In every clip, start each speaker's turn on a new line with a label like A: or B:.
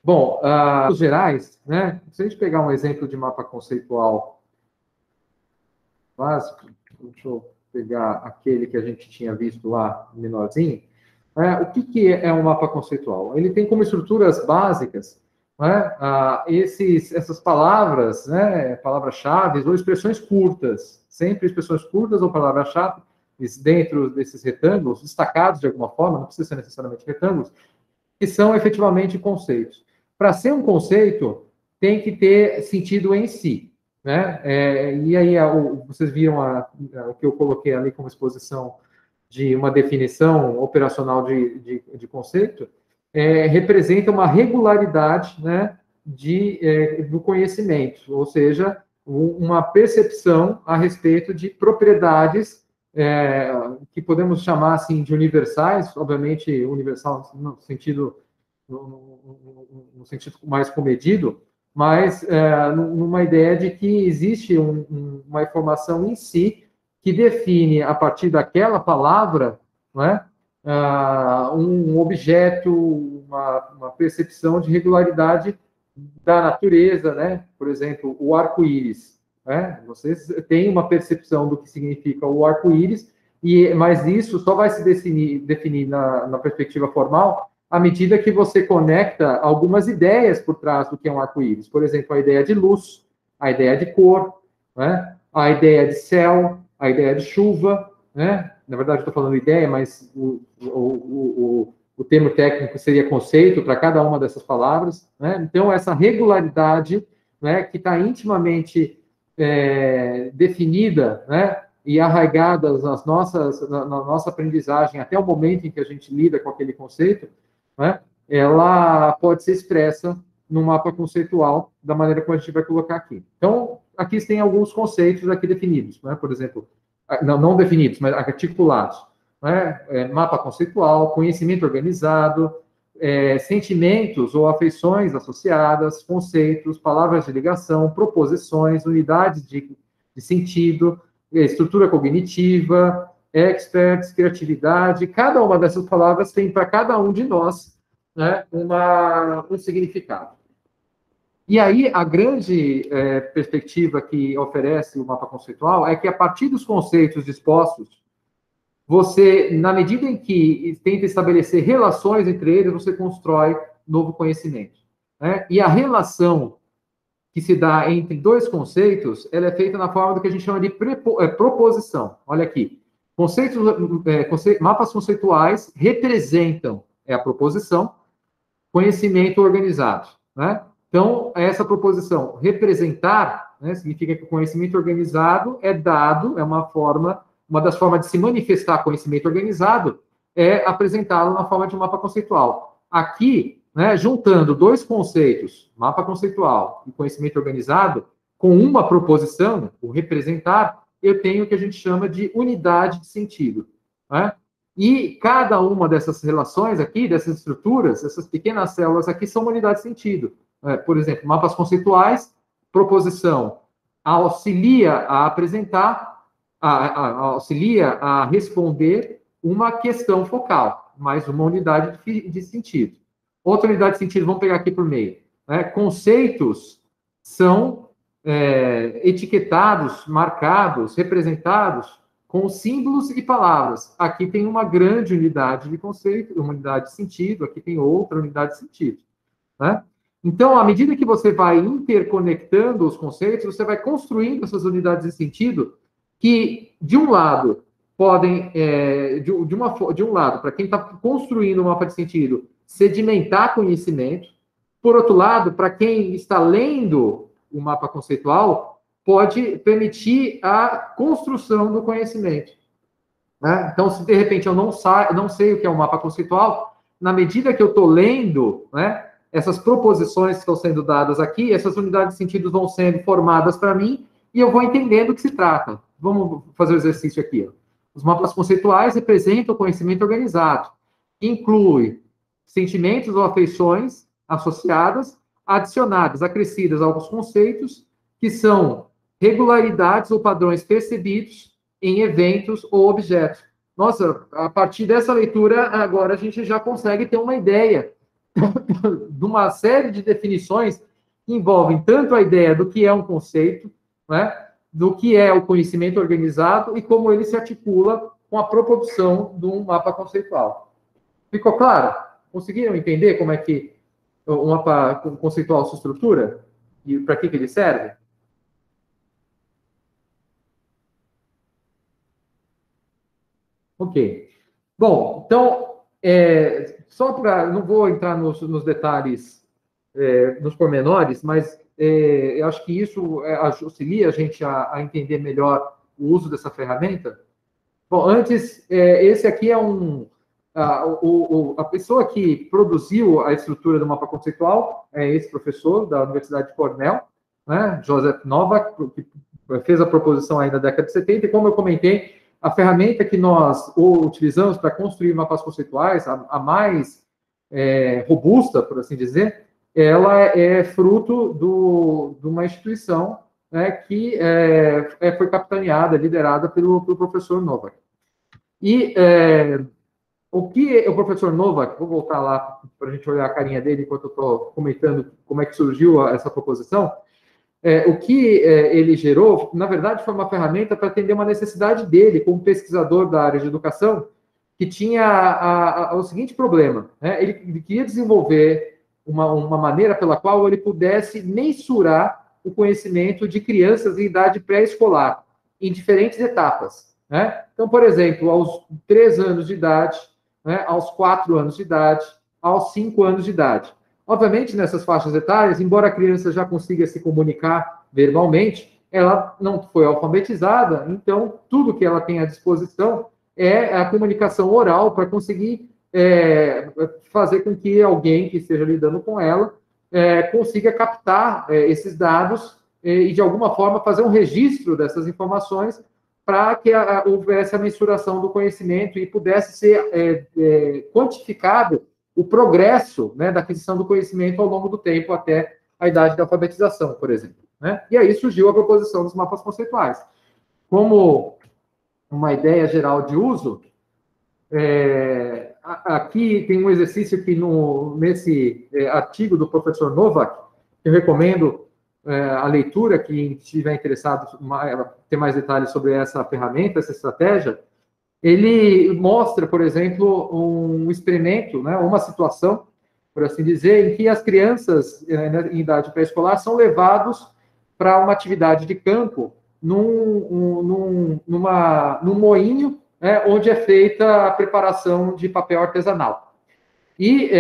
A: Bom, os gerais, né? Se a gente pegar um exemplo de mapa conceitual básico, deixa eu pegar aquele que a gente tinha visto lá, menorzinho. O que é um mapa conceitual? Ele tem como estruturas básicas, né, essas palavras, né, palavras-chave ou expressões curtas, sempre expressões curtas ou palavras-chave dentro desses retângulos, destacados de alguma forma, não precisa ser necessariamente retângulos, que são efetivamente conceitos. Para ser um conceito, tem que ter sentido em si. Né? E aí, vocês viram o que eu coloquei ali como exposição de uma definição operacional de conceito, representa uma regularidade, né, do conhecimento, ou seja, uma percepção a respeito de propriedades que podemos chamar assim de universais, obviamente universal no sentido mais comedido, mas numa ideia de que existe uma informação em si que define, a partir daquela palavra, não é? Um objeto, uma percepção de regularidade da natureza, né? Por exemplo, o arco-íris. Né? Vocês têm uma percepção do que significa o arco-íris, mas isso só vai se definir na perspectiva formal à medida que você conecta algumas ideias por trás do que é um arco-íris. Por exemplo, a ideia de luz, a ideia de cor, né? A ideia de céu, a ideia de chuva, né? Na verdade, estou falando ideia, mas o termo técnico seria conceito para cada uma dessas palavras, né? Então, essa regularidade, né, que está intimamente definida, né, e arraigadas na nossa aprendizagem até o momento em que a gente lida com aquele conceito, né, ela pode ser expressa no mapa conceitual da maneira como a gente vai colocar aqui. Então, aqui tem alguns conceitos aqui definidos, né? Por exemplo, não definidos, mas articulados, né? Mapa conceitual, conhecimento organizado, sentimentos ou afeições associadas, conceitos, palavras de ligação, proposições, unidades de sentido, estrutura cognitiva, experts, criatividade. Cada uma dessas palavras tem para cada um de nós, né, um significado. E aí, a grande perspectiva que oferece o mapa conceitual é que, a partir dos conceitos dispostos, você, na medida em que tenta estabelecer relações entre eles, você constrói novo conhecimento. Né? E a relação que se dá entre dois conceitos, ela é feita na forma do que a gente chama de proposição. Olha aqui. Mapas conceituais representam a proposição, conhecimento organizado. Né? Então, essa proposição representar, né, significa que o conhecimento organizado é dado, é uma das formas de se manifestar conhecimento organizado é apresentá-lo na forma de um mapa conceitual. Aqui, né, juntando dois conceitos, mapa conceitual e conhecimento organizado, com uma proposição, o representar, eu tenho o que a gente chama de unidade de sentido. Né? E cada uma dessas relações aqui, dessas estruturas, essas pequenas células aqui, são uma unidade de sentido. Por exemplo, mapas conceituais, proposição auxilia a apresentar, auxilia a responder uma questão focal, mais uma unidade de sentido. Outra unidade de sentido, vamos pegar aqui por meio. Né? Conceitos são etiquetados, marcados, representados com símbolos e palavras. Aqui tem uma grande unidade de conceito, uma unidade de sentido, aqui tem outra unidade de sentido. Né? Então, à medida que você vai interconectando os conceitos, você vai construindo essas unidades de sentido que, de um lado, podem, de um lado, para quem está construindo um mapa de sentido, sedimentar conhecimento. Por outro lado, para quem está lendo o mapa conceitual, pode permitir a construção do conhecimento. Né? Então, se de repente eu não sei o que é um mapa conceitual, na medida que eu estou lendo, né, essas proposições que estão sendo dadas aqui, essas unidades de sentido vão sendo formadas para mim e eu vou entendendo do que se trata. Vamos fazer o exercício aqui. Ó. Os mapas conceituais representam o conhecimento organizado. Inclui sentimentos ou afeições associadas, adicionadas, acrescidas aos conceitos, que são regularidades ou padrões percebidos em eventos ou objetos. Nossa, a partir dessa leitura, agora a gente já consegue ter uma ideia de uma série de definições que envolvem tanto a ideia do que é um conceito, né, do que é o conhecimento organizado e como ele se articula com a proposição de um mapa conceitual. Ficou claro? Conseguiram entender como é que o mapa conceitual se estrutura? E para que ele serve? Ok. Bom, então, só para... Não vou entrar nos detalhes, nos pormenores, mas eu acho que isso auxilia a gente a entender melhor o uso dessa ferramenta. Bom, antes, esse aqui é a pessoa que produziu a estrutura do mapa conceitual é esse professor da Universidade de Cornell, né, Joseph Novak, que fez a proposição aí na década de 70, e como eu comentei, a ferramenta que nós utilizamos para construir mapas conceituais, a mais robusta, por assim dizer, ela é fruto de uma instituição, né, que foi capitaneada, liderada pelo professor Novak. E o que o professor Novak, vou voltar lá para a gente olhar a carinha dele enquanto eu estou comentando como é que surgiu essa proposição, o que ele gerou, na verdade, foi uma ferramenta para atender uma necessidade dele, como pesquisador da área de educação, que tinha o seguinte problema, né? Ele queria desenvolver uma maneira pela qual ele pudesse mensurar o conhecimento de crianças em idade pré-escolar, em diferentes etapas, né? Então, por exemplo, aos 3 anos de idade, né, aos 4 anos de idade, aos 5 anos de idade. Obviamente, nessas faixas etárias, embora a criança já consiga se comunicar verbalmente, ela não foi alfabetizada, então tudo que ela tem à disposição é a comunicação oral para conseguir fazer com que alguém que esteja lidando com ela consiga captar esses dados e, de alguma forma, fazer um registro dessas informações para que houvesse a mensuração do conhecimento e pudesse ser quantificado o progresso, né, da aquisição do conhecimento ao longo do tempo até a idade da alfabetização, por exemplo, né? E aí surgiu a proposição dos mapas conceituais. Como uma ideia geral de uso, aqui tem um exercício que nesse artigo do professor Novak, eu recomendo a leitura, quem estiver interessado em ter mais detalhes sobre essa ferramenta, essa estratégia. Ele mostra, por exemplo, um experimento, né, uma situação, por assim dizer, em que as crianças em idade pré-escolar são levados para uma atividade de campo num moinho, né, onde é feita a preparação de papel artesanal. E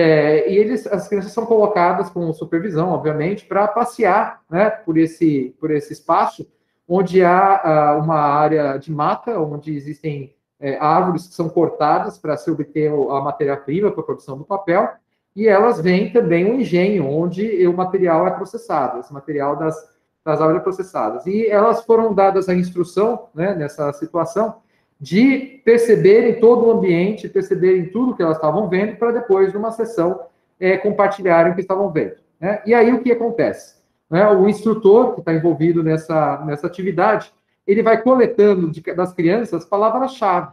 A: as crianças são colocadas com supervisão, obviamente, para passear, né, por esse espaço, onde há uma área de mata, onde existem árvores que são cortadas para se obter a matéria-prima para a produção do papel, e elas veem também um engenho, onde o material é processado, esse material das árvores processadas. E elas foram dadas a instrução, né, nessa situação, de perceberem todo o ambiente, perceberem tudo que elas estavam vendo, para depois, numa sessão, compartilharem o que estavam vendo, né? E aí, o que acontece? Né, o instrutor que está envolvido nessa atividade, ele vai coletando das crianças palavras-chave,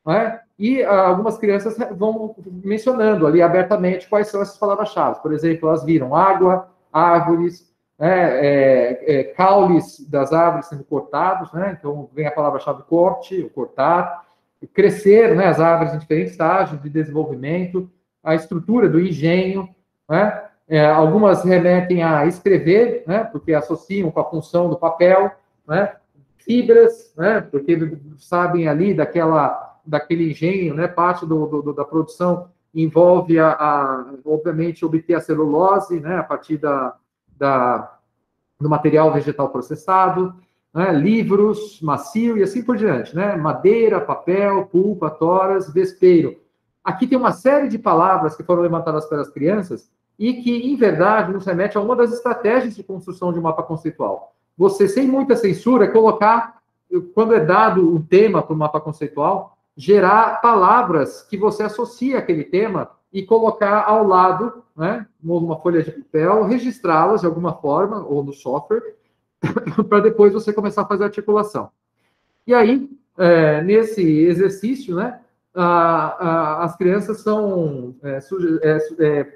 A: né? E algumas crianças vão mencionando ali abertamente quais são essas palavras-chave. Por exemplo, elas viram água, árvores, caules das árvores sendo cortados, né? Então vem a palavra-chave corte, ou cortar, crescer, né? As árvores em diferentes estágios de desenvolvimento, a estrutura do engenho, né? Algumas remetem a escrever, né? Porque associam com a função do papel, né? Fibras, né? Porque sabem ali daquele engenho, né? Parte da produção envolve obviamente obter a celulose, né? A partir do material vegetal processado, né? Livros, macio e assim por diante, né? Madeira, papel, pulpa, toras, vespeiro. Aqui tem uma série de palavras que foram levantadas pelas crianças e que, em verdade, nos remete a uma das estratégias de construção de um mapa conceitual. Você, sem muita censura, colocar, quando é dado um tema para o mapa conceitual, gerar palavras que você associa àquele tema e colocar ao lado, né, numa folha de papel, registrá-las de alguma forma, ou no software, para depois você começar a fazer a articulação. E aí, nesse exercício, né, as crianças são,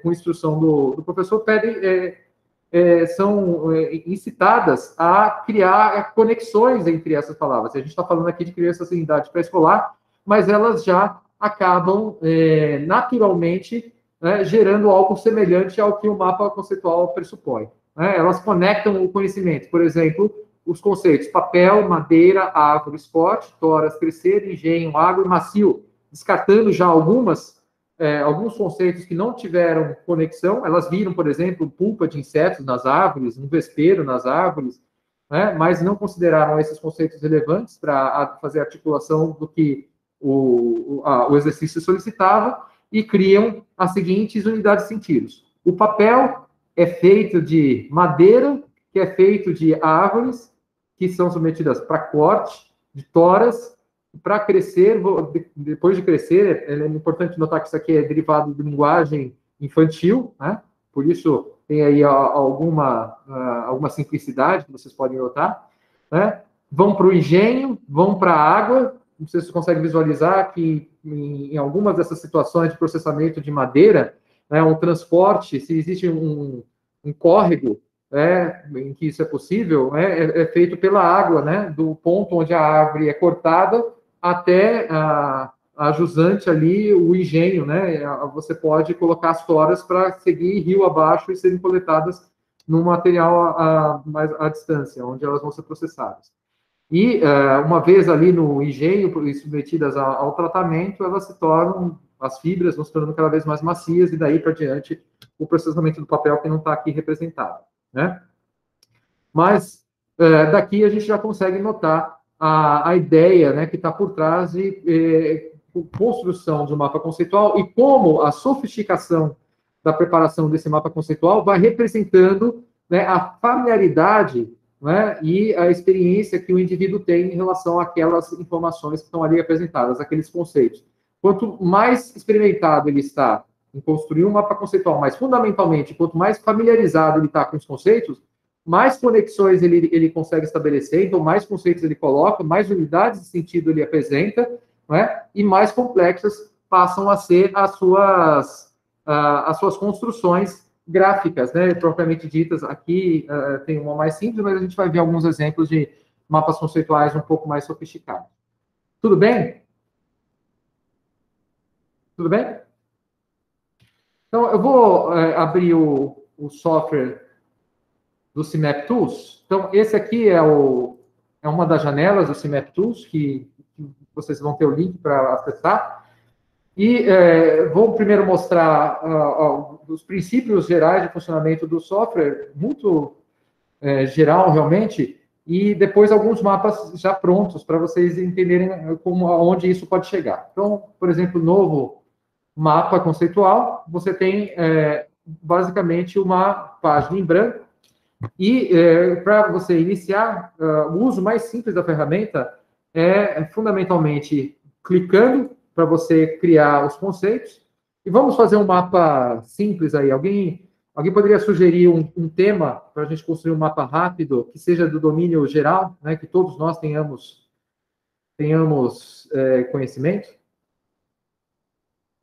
A: com instrução do professor, são incitadas a criar conexões entre essas palavras. A gente está falando aqui de crianças em idade pré-escolar, mas elas já acabam naturalmente gerando algo semelhante ao que o mapa conceitual pressupõe. Elas conectam o conhecimento, por exemplo, os conceitos papel, madeira, árvore, esporte, toras, crescer, engenho, agro, macio, descartando já alguns conceitos que não tiveram conexão. Elas viram, por exemplo, pulpa de insetos nas árvores, um vespeiro nas árvores, mas não consideraram esses conceitos relevantes para fazer a articulação do que o exercício solicitava, e criam as seguintes unidades de sentidos. O papel é feito de madeira, que é feito de árvores, que são submetidas para corte, de toras, para crescer. Depois de crescer, é importante notar que isso aqui é derivado de linguagem infantil, né? Por isso tem aí alguma simplicidade que vocês podem notar, né? Vão para o engenho, vão para a água. Vocês conseguem visualizar que em algumas dessas situações de processamento de madeira, um transporte, se existe um córrego em que isso é possível, é feito pela água, né, do ponto onde a árvore é cortada até a jusante ali, o engenho, né? Você pode colocar as toras para seguir rio abaixo e serem coletadas no material mais à distância, onde elas vão ser processadas. E, uma vez ali no engenho, submetidas ao tratamento, elas se tornam, as fibras vão se tornando cada vez mais macias, e daí para diante o processamento do papel, que não está aqui representado, né? Mas, daqui a gente já consegue notar a ideia, né, que está por trás de construção de um mapa conceitual, e como a sofisticação da preparação desse mapa conceitual vai representando, né, a familiaridade, né, e a experiência que o indivíduo tem em relação àquelas informações que estão ali apresentadas, aqueles conceitos. Quanto mais experimentado ele está em construir um mapa conceitual, mas fundamentalmente, quanto mais familiarizado ele está com os conceitos, mais conexões ele consegue estabelecer, então mais conceitos ele coloca, mais unidades de sentido ele apresenta, né, e mais complexas passam a ser as suas construções gráficas, né, propriamente ditas. Aqui tem uma mais simples, mas a gente vai ver alguns exemplos de mapas conceituais um pouco mais sofisticados. Tudo bem? Tudo bem? Então, eu vou abrir o software do CIMAP Tools. Então, esse aqui é uma das janelas do CIMAP Tools, que vocês vão ter o link para acessar. E vou primeiro mostrar os princípios gerais de funcionamento do software, muito geral, realmente, e depois alguns mapas já prontos para vocês entenderem aonde isso pode chegar. Então, por exemplo, novo mapa conceitual, você tem basicamente uma página em branco, e para você iniciar, o uso mais simples da ferramenta é fundamentalmente clicando para você criar os conceitos. E vamos fazer um mapa simples aí. Alguém poderia sugerir um tema para a gente construir um mapa rápido, que seja do domínio geral, né, que todos nós tenhamos conhecimento?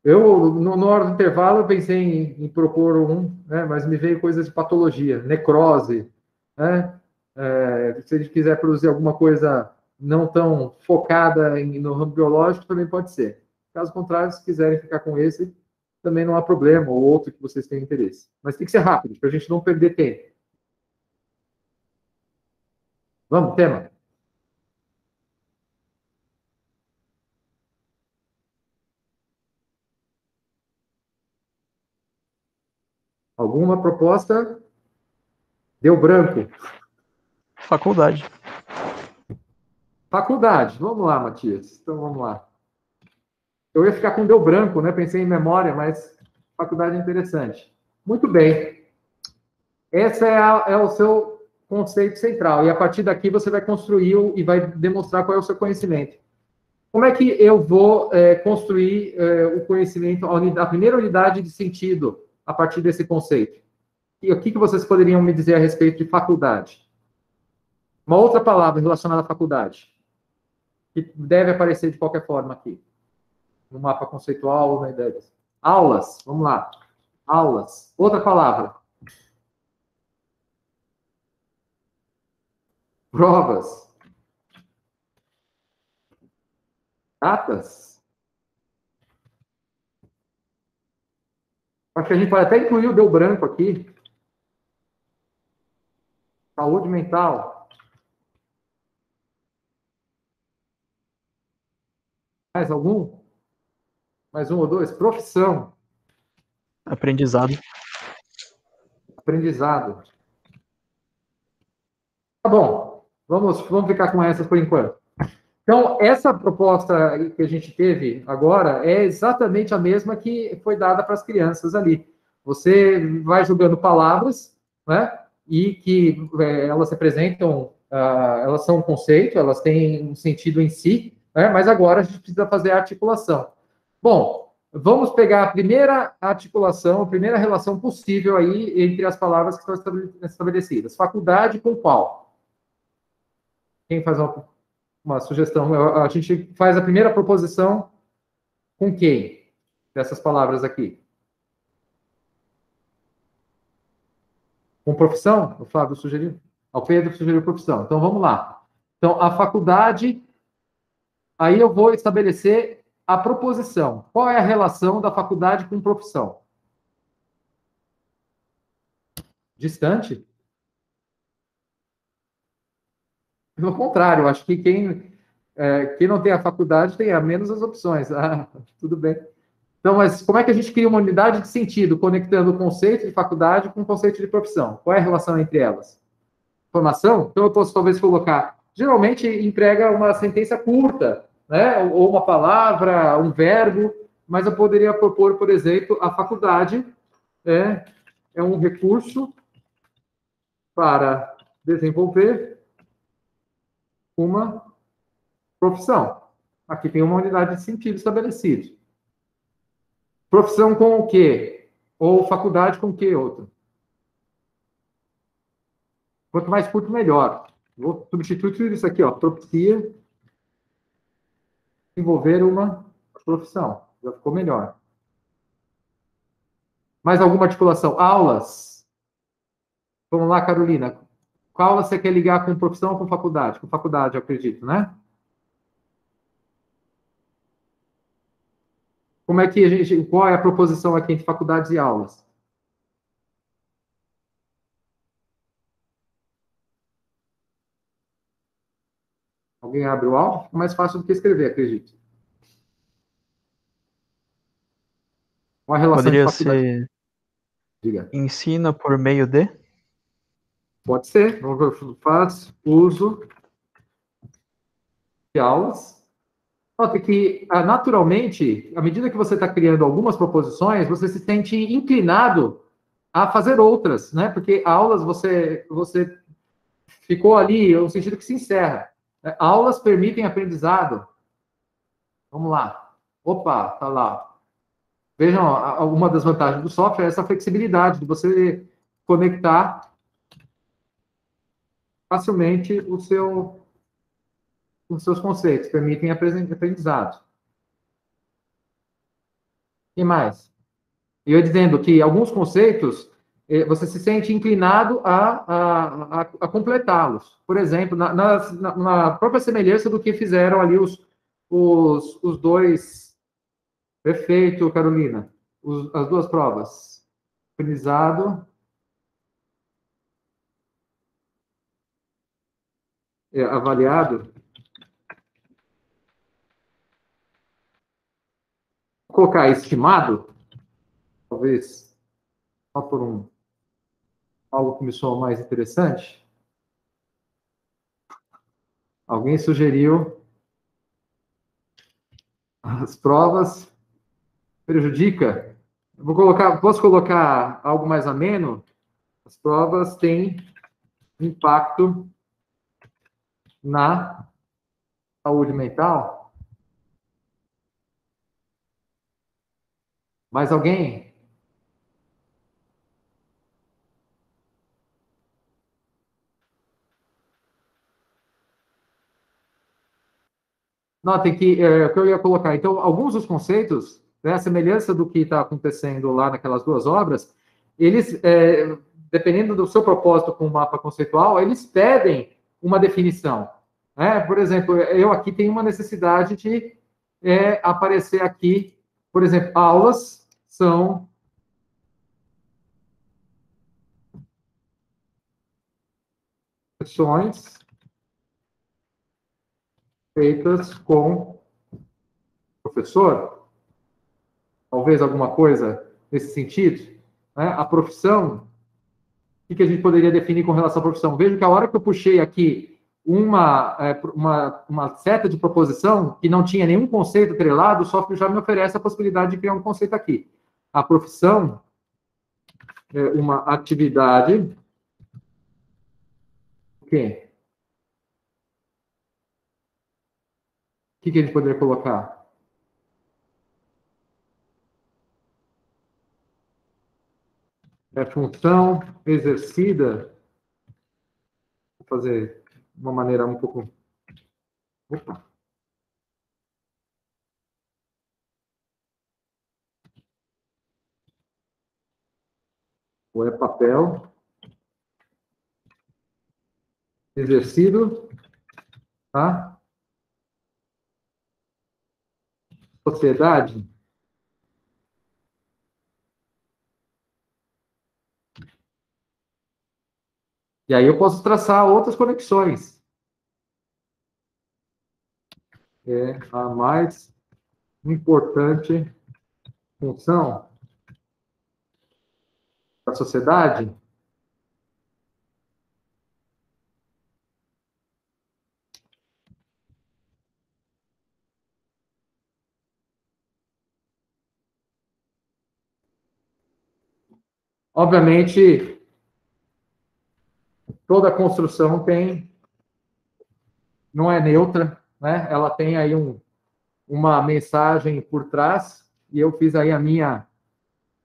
A: Eu, na hora do intervalo, eu pensei em propor né, mas me veio coisa de patologia, necrose, né? Se a gente quiser produzir alguma coisa não tão focada no ramo biológico, também pode ser. Caso contrário, se quiserem ficar com esse, também não há problema, ou outro que vocês tenham interesse. Mas tem que ser rápido, para a gente não perder tempo. Vamos, tema? Alguma proposta? Deu branco.
B: Faculdade.
A: Faculdade. Vamos lá, Matias. Então, vamos lá. Eu ia ficar com deu branco, né? Pensei em memória, mas faculdade é interessante. Muito bem. Esse é o seu conceito central. E a partir daqui você vai construir e vai demonstrar qual é o seu conhecimento. Como é que eu vou construir o conhecimento, a primeira unidade de sentido a partir desse conceito? E o que vocês poderiam me dizer a respeito de faculdade? Uma outra palavra relacionada à faculdade, que deve aparecer de qualquer forma aqui. no mapa conceitual, na ideia disso. Aulas, vamos lá. Aulas. Outra palavra. Provas. Datas. Acho que a gente pode até incluir o deu branco aqui. Saúde mental. Mais algum? Mais um ou dois? Profissão.
B: Aprendizado.
A: Aprendizado. Tá bom. Vamos ficar com essas por enquanto. Então, essa proposta que a gente teve agora é exatamente a mesma que foi dada para as crianças ali. Você vai jogando palavras, né? E que elas representam, elas são um conceito, elas têm um sentido em si, né? Mas agora a gente precisa fazer a articulação. Bom, vamos pegar a primeira articulação, a primeira relação possível aí entre as palavras que estão estabelecidas. Faculdade com qual? Quem faz uma sugestão? A gente faz a primeira proposição com quem? Dessas palavras aqui. Com profissão? O Flávio sugeriu? O Pedro sugeriu profissão. Então, vamos lá. Então, a faculdade, aí eu vou estabelecer a proposição. Qual é a relação da faculdade com profissão? Distante? Pelo contrário, eu acho que quem não tem a faculdade tem a menos as opções. Ah, tudo bem. Então, mas como é que a gente cria uma unidade de sentido, conectando o conceito de faculdade com o conceito de profissão? Qual é a relação entre elas? Formação? Então, eu posso talvez colocar. Geralmente, emprega uma sentença curta, né? Ou uma palavra, um verbo, mas eu poderia propor, por exemplo, a faculdade é um recurso para desenvolver uma profissão. Aqui tem uma unidade de sentido estabelecida. Profissão com o quê? Ou faculdade com o quê outro? Quanto mais curto, melhor. Vou substituir tudo isso aqui, ó. Propicia desenvolver uma profissão. Já ficou melhor. Mais alguma articulação? Aulas. Vamos lá, Carolina. Qual aula você quer ligar com profissão ou com faculdade? Com faculdade, eu acredito, né? Como é que a gente. Qual é a proposição aqui entre faculdades e aulas? Alguém abre o áudio? Fica mais fácil do que escrever, acredito. Qual a relação entre
B: Poderia
A: faculdade?
B: ser
A: Diga.
B: ensina por meio de?
A: Pode ser. Faz uso de aulas. Nota que, naturalmente, à medida que você está criando algumas proposições, você se sente inclinado a fazer outras, né? Porque aulas você ficou ali, no sentido que se encerra. Aulas permitem aprendizado. Vamos lá. Opa, tá lá. Vejam, uma das vantagens do software é essa flexibilidade de você conectar facilmente os seus conceitos, permitem aprendizado. E mais? E eu dizendo que alguns conceitos você se sente inclinado a completá-los. Por exemplo, na própria semelhança do que fizeram ali os dois. Perfeito, Carolina. As duas provas. Aprendizado, avaliado. Vou colocar estimado, talvez, só por algo que me soa mais interessante. Alguém sugeriu as provas prejudica. Posso colocar algo mais ameno? As provas têm impacto na saúde mental? Mais alguém? Não, tem que, o que eu ia colocar. Então, alguns dos conceitos, né, a semelhança do que está acontecendo lá naquelas duas obras, eles, dependendo do seu propósito com o mapa conceitual, eles pedem uma definição. Né? Por exemplo, eu aqui tenho uma necessidade de aparecer aqui, por exemplo, aulas são sessões feitas com o professor, talvez alguma coisa nesse sentido. Né? A profissão, o que a gente poderia definir com relação à profissão? Veja que a hora que eu puxei aqui uma seta de proposição que não tinha nenhum conceito atrelado, o software já me oferece a possibilidade de criar um conceito aqui. A profissão é uma atividade que a gente poderia colocar? É função exercida, vou fazer de uma maneira um pouco... Opa. Ou é papel exercido, tá? Sociedade. E aí eu posso traçar outras conexões. É a mais importante função da sociedade. Obviamente, toda construção não é neutra, né? Ela tem aí uma mensagem por trás, e eu fiz aí a minha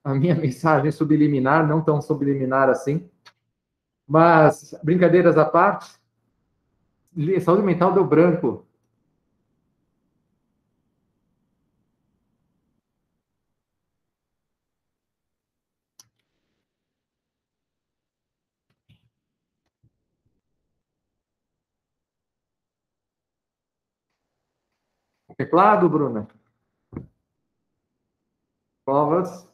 A: mensagem subliminar, não tão subliminar assim. Mas, brincadeiras à parte, saúde mental deu branco. Teclado, Bruna? Provas.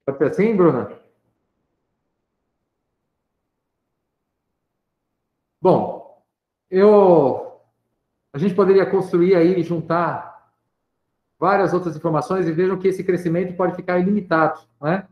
A: Pode ser assim, Bruna? Bom, a gente poderia construir aí, juntar várias outras informações e vejam que esse crescimento pode ficar ilimitado, né?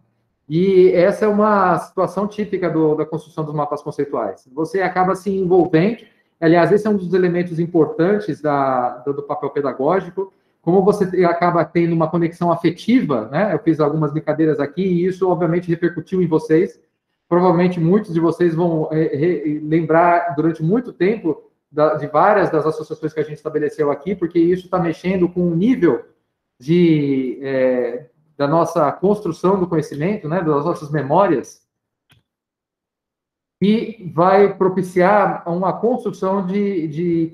A: E essa é uma situação típica da construção dos mapas conceituais. Você acaba se envolvendo, aliás, esse é um dos elementos importantes do papel pedagógico, como você acaba tendo uma conexão afetiva, né? Eu fiz algumas brincadeiras aqui e isso, obviamente, repercutiu em vocês. Provavelmente, muitos de vocês vão lembrar durante muito tempo de várias das associações que a gente estabeleceu aqui, porque isso está mexendo com um nível da nossa construção do conhecimento, né, das nossas memórias, e vai propiciar uma construção de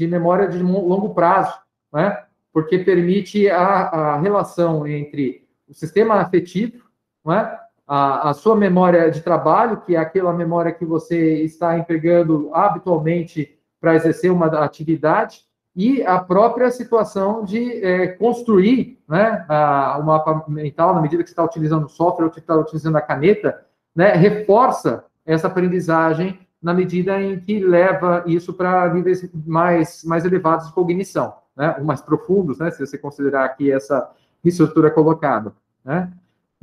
A: memória de longo prazo, né, porque permite a relação entre o sistema afetivo, né, a sua memória de trabalho, que é aquela memória que você está empregando habitualmente para exercer uma atividade, e a própria situação de construir, né, o mapa mental, na medida que você está utilizando o software ou que está utilizando a caneta, né, reforça essa aprendizagem na medida em que leva isso para níveis mais elevados de cognição, né, ou mais profundos, né, se você considerar aqui essa estrutura colocada, né.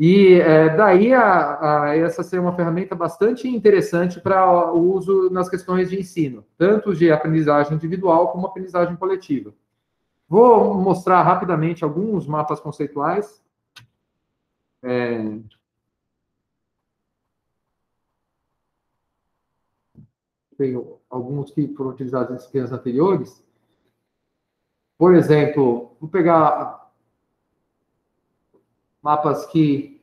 A: E daí essa ser uma ferramenta bastante interessante para o uso nas questões de ensino, tanto de aprendizagem individual como aprendizagem coletiva. Vou mostrar rapidamente alguns mapas conceituais. Tenho alguns que foram utilizados em disciplinas anteriores. Por exemplo, vou pegar mapas que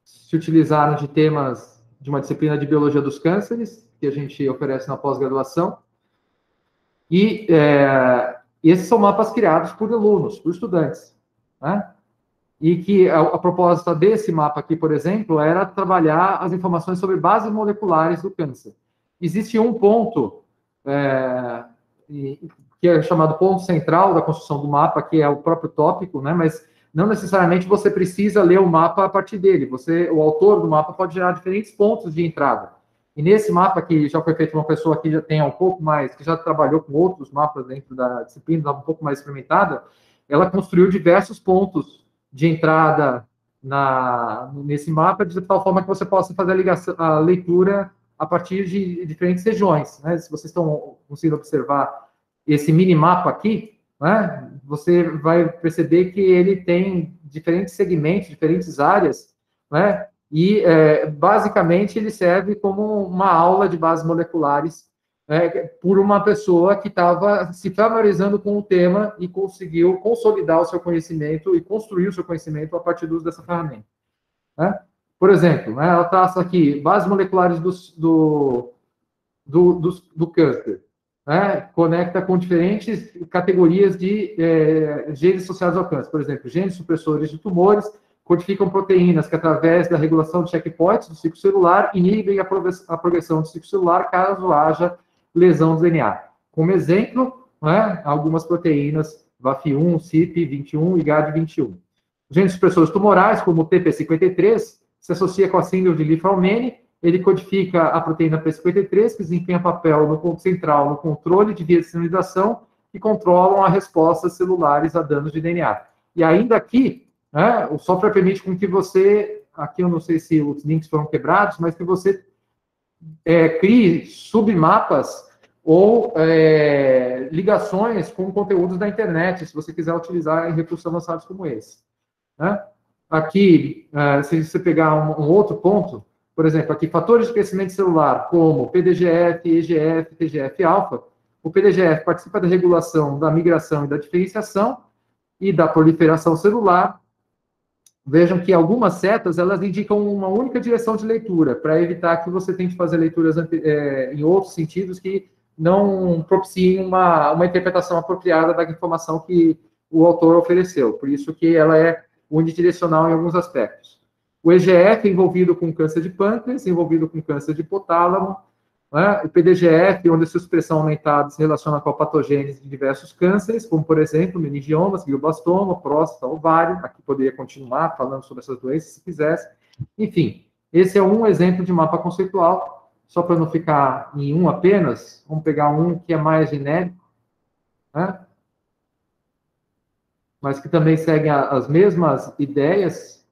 A: se utilizaram de temas de uma disciplina de biologia dos cânceres, que a gente oferece na pós-graduação, e esses são mapas criados por alunos, por estudantes, né? E que a proposta desse mapa aqui, por exemplo, era trabalhar as informações sobre bases moleculares do câncer. Existe um ponto que é chamado ponto central da construção do mapa, que é o próprio tópico, né? Mas não necessariamente você precisa ler o mapa a partir dele. O autor do mapa pode gerar diferentes pontos de entrada. E nesse mapa, que já foi feito uma pessoa que já tem um pouco mais, que já trabalhou com outros mapas dentro da disciplina, um pouco mais experimentada, ela construiu diversos pontos de entrada nesse mapa, de tal forma que você possa fazer a leitura a partir de diferentes regiões, né? Se vocês estão conseguindo observar esse minimapa aqui, né, você vai perceber que ele tem diferentes segmentos, diferentes áreas, né? E, basicamente, ele serve como uma aula de bases moleculares por uma pessoa que estava se familiarizando com o tema e conseguiu consolidar o seu conhecimento e construir o seu conhecimento a partir do uso dessa ferramenta, né? Por exemplo, né, ela traça aqui bases moleculares do câncer, né? Conecta com diferentes categorias de genes associados ao câncer. Por exemplo, genes supressores de tumores, codificam proteínas que, através da regulação de checkpoints do ciclo celular, inibem a progressão do ciclo celular caso haja lesão do DNA. Como exemplo, né, algumas proteínas VAF1, CYP21 e GAD21. Genes supressores tumorais, como o TP53, se associa com a síndrome de Li-Fraumeni. Ele codifica a proteína P53, que desempenha papel no ponto central no controle de vias de sinalização que controlam as respostas celulares a danos de DNA. E ainda aqui, né, o software permite com que você, aqui eu não sei se os links foram quebrados, mas que você crie submapas ou ligações com conteúdos da internet, se você quiser utilizar em recursos avançados como esse, né? Aqui, se você pegar um outro ponto, por exemplo, aqui, fatores de crescimento celular, como PDGF, EGF, TGF-alfa. O PDGF participa da regulação da migração e da diferenciação e da proliferação celular. Vejam que algumas setas, elas indicam uma única direção de leitura, para evitar que você tente fazer leituras em outros sentidos que não propiciem uma interpretação apropriada da informação que o autor ofereceu. Por isso que ela é unidirecional em alguns aspectos. O EGF envolvido com câncer de pâncreas, envolvido com câncer de hipotálamo, né? O PDGF, onde a sua expressão aumentada se relaciona com a patogênese de diversos cânceres, como, por exemplo, meningiomas, glioblastoma, próstata, ovário. Aqui poderia continuar falando sobre essas doenças, se quisesse. Enfim, esse é um exemplo de mapa conceitual. Só para não ficar em um apenas, vamos pegar um que é mais genérico, né? Mas que também segue as mesmas ideias.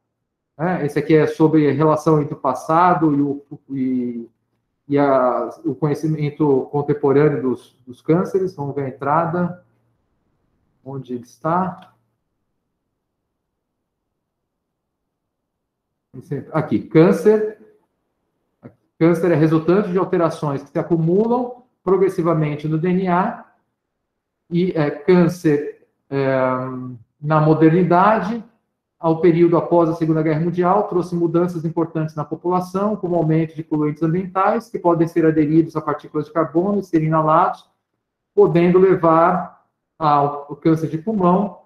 A: Esse aqui é sobre a relação entre o passado e o conhecimento contemporâneo dos cânceres. Vamos ver a entrada, onde ele está. Aqui, câncer. Câncer é resultante de alterações que se acumulam progressivamente no DNA, e câncer na modernidade, ao período após a Segunda Guerra Mundial, trouxe mudanças importantes na população, como aumento de poluentes ambientais, que podem ser aderidos a partículas de carbono e ser inalados, podendo levar ao câncer de pulmão,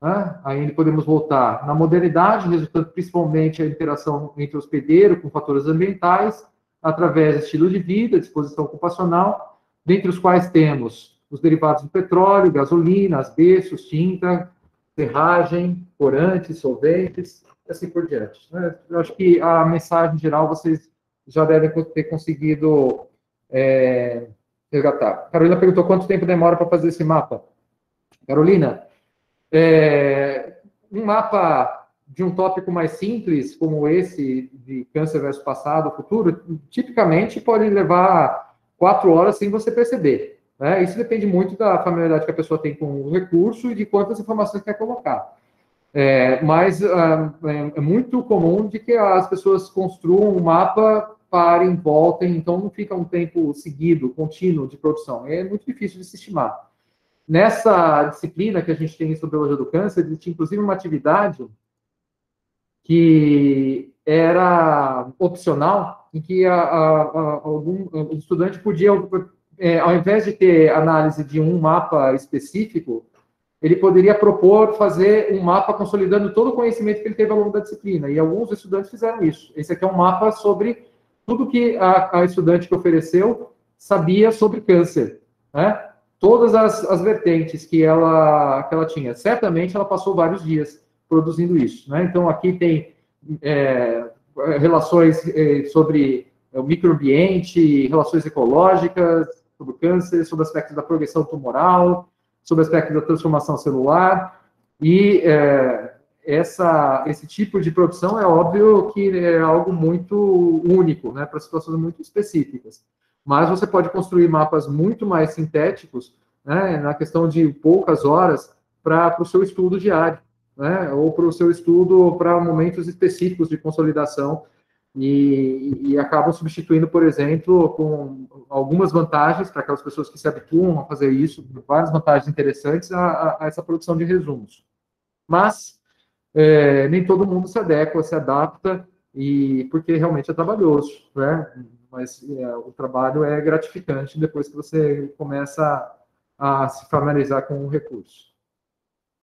A: né? Aí podemos voltar na modernidade, resultando principalmente a interação entre o hospedeiro com fatores ambientais, através do estilo de vida, disposição ocupacional, dentre os quais temos os derivados do petróleo, gasolina, asbestos, tinta, serragem, corantes, solventes, e assim por diante. Eu acho que a mensagem geral vocês já devem ter conseguido resgatar. Carolina perguntou quanto tempo demora para fazer esse mapa. Carolina, um mapa de um tópico mais simples, como esse, de câncer versus passado, futuro, tipicamente pode levar 4 horas sem você perceber. Isso depende muito da familiaridade que a pessoa tem com o recurso e de quantas informações quer colocar. Mas é muito comum de que as pessoas construam um mapa, parem, voltem, então não fica um tempo seguido, contínuo de produção. É muito difícil de se estimar. nessa disciplina que a gente tem sobre biologia do câncer, existe inclusive uma atividade que era opcional, em que algum estudante podia, ao invés de ter análise de um mapa específico, ele poderia propor fazer um mapa consolidando todo o conhecimento que ele teve ao longo da disciplina, e alguns estudantes fizeram isso. Esse aqui é um mapa sobre tudo que a estudante que ofereceu sabia sobre câncer, né? Todas as vertentes que ela tinha. Certamente ela passou vários dias produzindo isso, né? Então, aqui tem relações sobre o microambiente, relações ecológicas, sobre o câncer, sobre aspectos da progressão tumoral, sobre aspectos da transformação celular, e esse tipo de produção é óbvio que é algo muito único, né, para situações muito específicas. Mas você pode construir mapas muito mais sintéticos, né, na questão de poucas horas, para o seu estudo diário, né, ou para o seu estudo para momentos específicos de consolidação, e acabam substituindo, por exemplo, com algumas vantagens para aquelas pessoas que se habituam a fazer isso, várias vantagens interessantes a essa produção de resumos. Mas nem todo mundo se adequa, se adapta, porque realmente é trabalhoso, né? Mas o trabalho é gratificante depois que você começa a se familiarizar com o recurso.